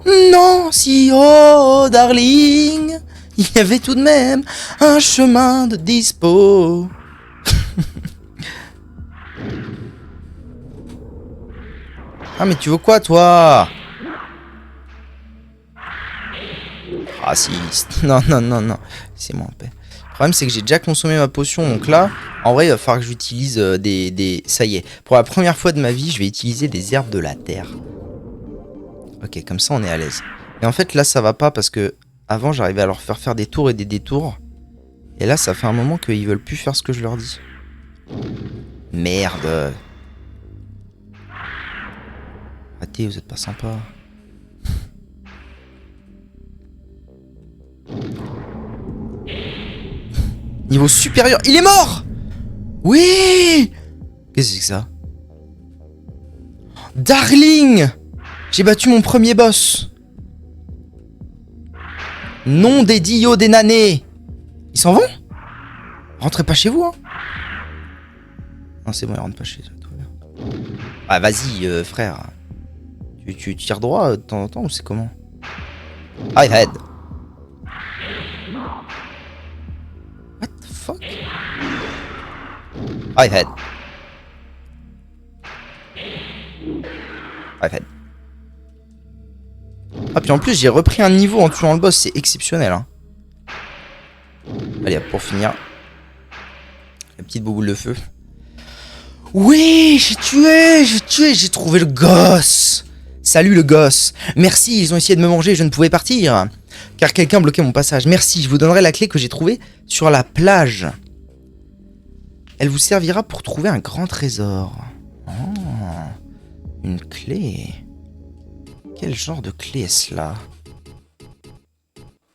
Non, si, oh, darling. Il y avait tout de même un chemin de dispo. Ah, mais tu veux quoi, toi? Raciste. Non, non, non, non. C'est moi en paix. Le problème, c'est que j'ai déjà consommé ma potion. Donc là, en vrai, il va falloir que j'utilise des... Ça y est. Pour la première fois de ma vie, je vais utiliser des herbes de la terre. Ok, comme ça, on est à l'aise. Et en fait, là, ça va pas parce que... Avant, j'arrivais à leur faire des tours et des détours. Et là, ça fait un moment qu'ils veulent plus faire ce que je leur dis. Merde. Arrêtez, vous êtes pas sympa. Niveau supérieur. Il est mort! Oui! Qu'est-ce que c'est que ça? Darling! J'ai battu mon premier boss. Nom des Dio des nanés. Ils s'en vont? Rentrez pas chez vous, hein? Non, c'est bon, ils rentrent pas chez eux. Ah, vas-y, frère. Tu tires droit de temps en temps ou c'est comment? I head. What the fuck? I head. I head. Ah, puis en plus, j'ai repris un niveau en tuant le boss, c'est exceptionnel. Hein. Allez, hop, pour finir. La petite boule de feu. Oui, j'ai trouvé le gosse. Salut le gosse. Merci, ils ont essayé de me manger, je ne pouvais partir. Car quelqu'un bloquait mon passage. Merci, je vous donnerai la clé que j'ai trouvée sur la plage. Elle vous servira pour trouver un grand trésor. Oh, une clé. Quel genre de clé est-ce là?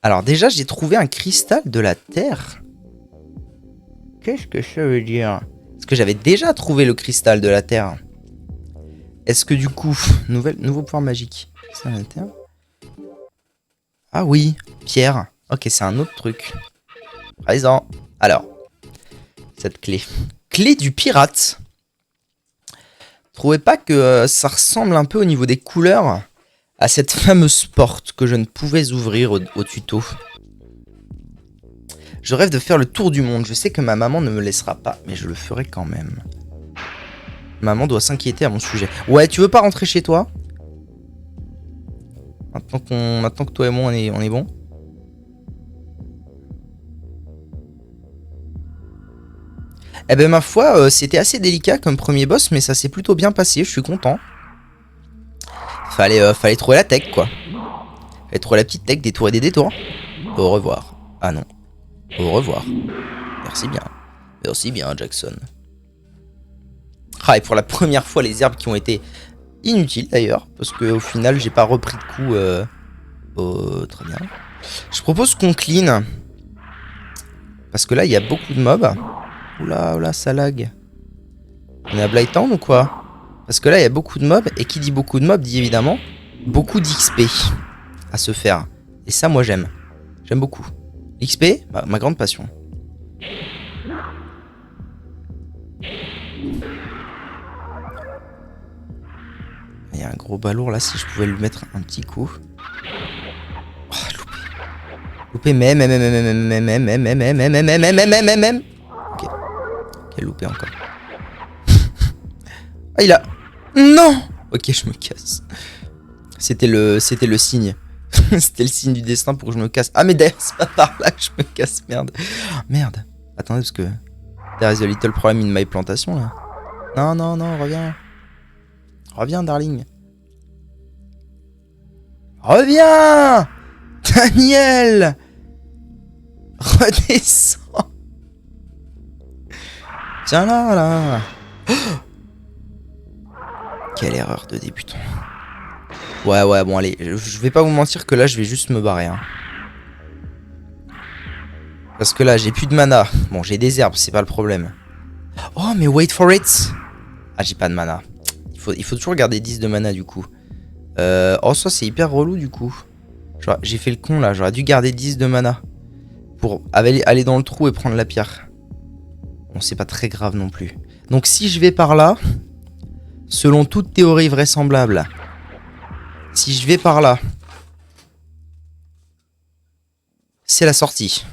Alors déjà, j'ai trouvé un cristal de la terre. Qu'est-ce que ça veut dire? Parce que j'avais déjà trouvé le cristal de la terre. Est-ce que du coup, nouveau pouvoir magique. Cristal de la terre. Ah oui, pierre. Ok, c'est un autre truc. Présent. Alors, cette clé. Clé du pirate. Trouvez pas que ça ressemble un peu au niveau des couleurs à cette fameuse porte que je ne pouvais ouvrir au tuto. Je rêve de faire le tour du monde. Je sais que ma maman ne me laissera pas, mais je le ferai quand même. Maman doit s'inquiéter à mon sujet. Ouais, tu veux pas rentrer chez toi? Maintenant que toi et moi on est bon. Eh ben ma foi, c'était assez délicat comme premier boss, mais ça s'est plutôt bien passé, je suis content. Fallait trouver la tech, quoi. Fallait trouver la petite tech, des tours et des détours. Au revoir. Ah non. Au revoir. Merci bien. Merci bien, Jackson. Ah, et pour la première fois, les herbes qui ont été inutiles, d'ailleurs. Parce qu'au final, j'ai pas repris de coup. Très bien. Je propose qu'on clean. Parce que là, il y a beaucoup de mobs. Oula, ça lag. On est à Blighttown ou quoi? Parce que là, il y a beaucoup de mobs. Et qui dit beaucoup de mobs, dit évidemment beaucoup d'XP à se faire. Et ça, moi, j'aime. J'aime beaucoup. XP, bah, ma grande passion. Il y a un gros balourd là, si je pouvais lui mettre un petit coup. Oh, loupé. Loupé, même. Ok. Quel loupé encore. Ah, il a... Non. Ok, je me casse. C'était le signe. C'était le signe du destin pour que je me casse. Ah, mais d'ailleurs, c'est pas par là que je me casse, merde. Merde. Attendez, parce que... There is a little problem in my plantation, là. Non, reviens. Reviens, darling. Reviens, Daniel. Redescends. Tiens là. Oh, quelle erreur de débutant. Ouais, bon allez, je vais pas vous mentir que là je vais juste me barrer. Hein. Parce que là j'ai plus de mana. Bon, j'ai des herbes, c'est pas le problème. Oh, mais wait for it. Ah, j'ai pas de mana. Il faut toujours garder 10 de mana du coup. Oh, ça c'est hyper relou du coup. J'ai fait le con là, j'aurais dû garder 10 de mana. Pour aller dans le trou et prendre la pierre. Bon, c'est pas très grave non plus. Donc si je vais par là, selon toute théorie vraisemblable, si je vais par là, c'est la sortie.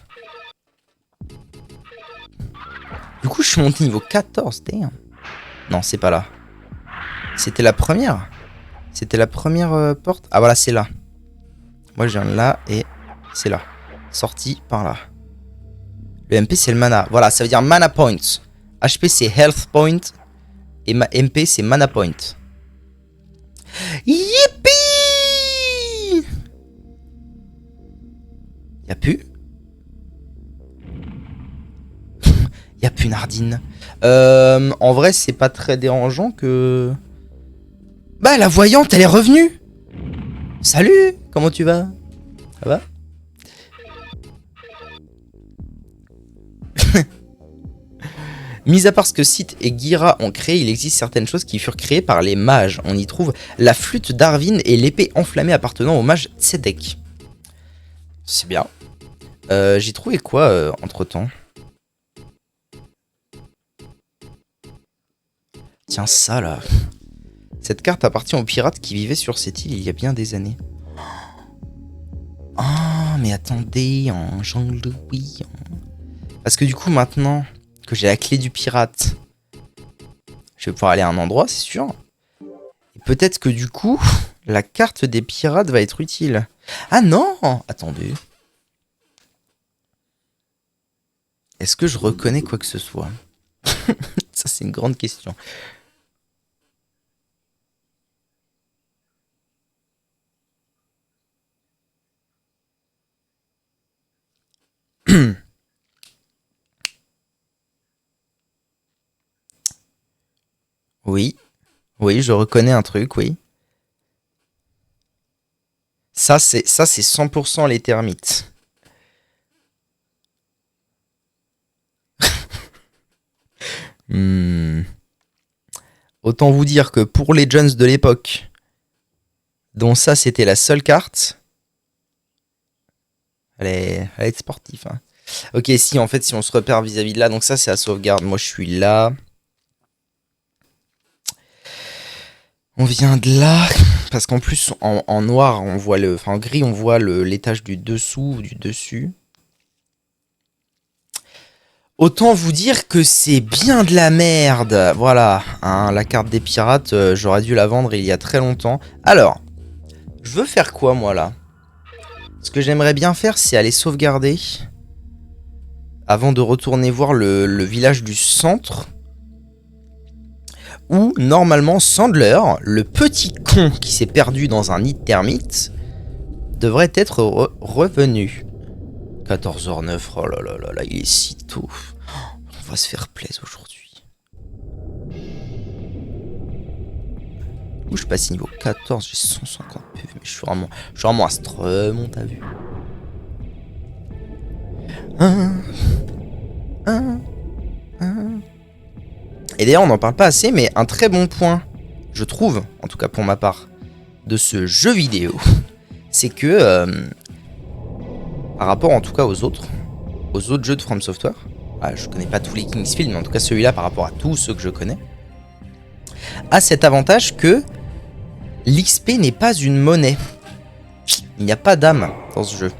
Du coup, je suis monté niveau 14, damn. Non, c'est pas là. C'était la première. C'était la première porte. Ah voilà, c'est là. Moi, je viens de là et c'est là. Sortie par là. Le MP, c'est le mana. Voilà, ça veut dire mana point. HP, c'est health point. Et MP, c'est mana point. Yippee! Y'a plus? Y'a plus Nardine. En vrai, c'est pas très dérangeant que... Bah, la voyante, elle est revenue. Salut, comment tu vas? Ça va? Mis à part ce que Sith et Gira ont créé, il existe certaines choses qui furent créées par les mages. On y trouve la flûte d'Arvin et l'épée enflammée appartenant au mage Tzedek. C'est bien. J'ai trouvé quoi entre-temps? Tiens, ça là. Cette carte appartient aux pirates qui vivaient sur cette île il y a bien des années. Ah, mais attendez, en Jean-Louis. Parce que du coup, maintenant que j'ai la clé du pirate, je vais pouvoir aller à un endroit, c'est sûr. Et peut-être que du coup, la carte des pirates va être utile. Ah non! Attendez. Est-ce que je reconnais quoi que ce soit? Ça, c'est une grande question. Oui. Oui, je reconnais un truc, oui. Ça, c'est 100% les termites. Autant vous dire que pour les Jones de l'époque, dont ça c'était la seule carte, elle est sportive. Hein. Ok, si en fait, si on se repère vis-à-vis de là, donc ça c'est la sauvegarde. Moi je suis là. On vient de là. Parce qu'en plus, en noir, on voit le. Enfin, en gris, on voit l'étage du dessous ou du dessus. Autant vous dire que c'est bien de la merde. Voilà, hein, la carte des pirates, j'aurais dû la vendre il y a très longtemps. Alors, je veux faire quoi moi là? Ce que j'aimerais bien faire, c'est aller sauvegarder. Avant de retourner voir le village du centre. Où, normalement, Sandler, le petit con qui s'est perdu dans un nid de termites, devrait être revenu. 14h09, oh là là là là, il est si tôt. On va se faire plaisir aujourd'hui. Où je passe niveau 14, j'ai 150 PV, mais je suis vraiment à Stremont, t'as vu. Et d'ailleurs, on n'en parle pas assez, mais un très bon point, je trouve, en tout cas pour ma part, de ce jeu vidéo, c'est que, par rapport en tout cas aux autres jeux de From Software, je connais pas tous les Kingsfield, mais en tout cas celui-là par rapport à tous ceux que je connais, a cet avantage que l'XP n'est pas une monnaie. Il n'y a pas d'âme dans ce jeu.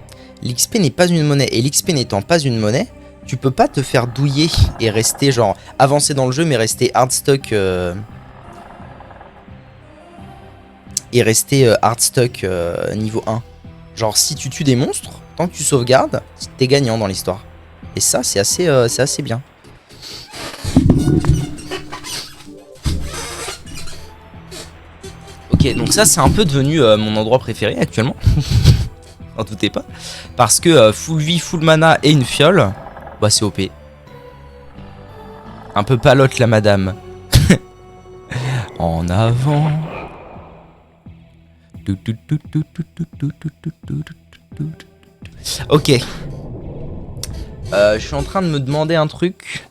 L'XP n'est pas une monnaie, et l'XP n'étant pas une monnaie, tu peux pas te faire douiller et rester genre avancer dans le jeu mais rester hardstuck niveau 1. Genre si tu tues des monstres, tant que tu sauvegardes, t'es gagnant dans l'histoire. Et ça c'est assez bien. Ok, donc ça c'est un peu devenu mon endroit préféré actuellement. N'en doutez pas. Parce que full vie, full mana et une fiole, bah c'est OP. Un peu palote la madame. En avant. Ok. Je suis en train de me demander un truc.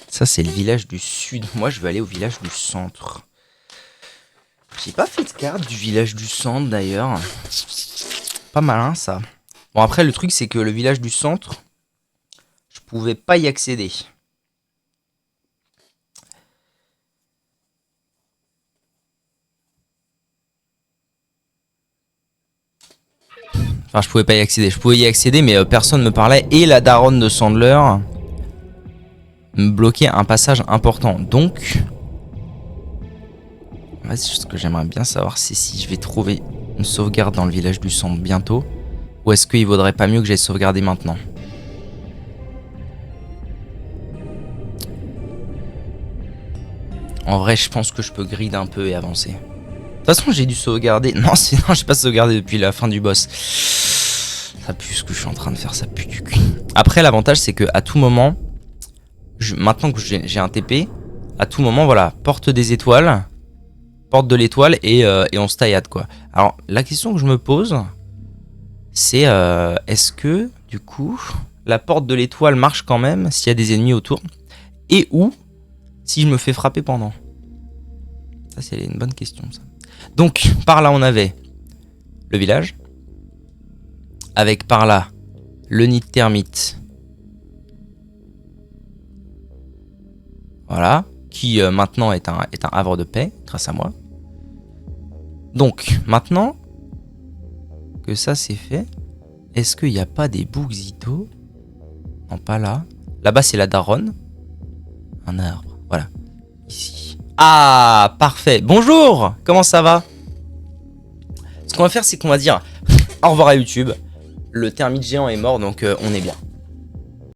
Ça c'est le village du sud. Moi je vais aller au village du centre. J'ai pas fait de carte du village du centre d'ailleurs. Pas malin ça. Bon après le truc c'est que le village du centre, je pouvais pas y accéder. Enfin je pouvais pas y accéder. Je pouvais y accéder mais personne me parlait. Et la daronne de Sandler me bloquait un passage important. Donc... ce que j'aimerais bien savoir, c'est si je vais trouver une sauvegarde dans le village du centre bientôt, ou est-ce qu'il vaudrait pas mieux que j'aille sauvegarder maintenant. En vrai, je pense que je peux grid un peu et avancer. De toute façon, j'ai dû sauvegarder. Non, j'ai pas sauvegardé depuis la fin du boss. Ça pue ce que je suis en train de faire, ça pue du cul. Après, l'avantage, c'est que à tout moment, maintenant que j'ai un TP, à tout moment, voilà, porte des étoiles. Porte de l'étoile et on se taillade quoi. Alors la question que je me pose, c'est est-ce que du coup la porte de l'étoile marche quand même s'il y a des ennemis autour, et ou si je me fais frapper pendant. Ça c'est une bonne question ça. Donc par là on avait le village, avec par là le nid de termites. Voilà. Qui maintenant est un havre de paix, grâce à moi. Donc, maintenant que ça c'est fait, est-ce qu'il n'y a pas des bouxitos? Non, pas là. Là-bas, c'est la daronne. Un arbre, voilà. Ici. Ah, parfait. Bonjour, comment ça va? Ce qu'on va faire, c'est qu'on va dire au revoir à YouTube. Le termite géant est mort, donc on est bien.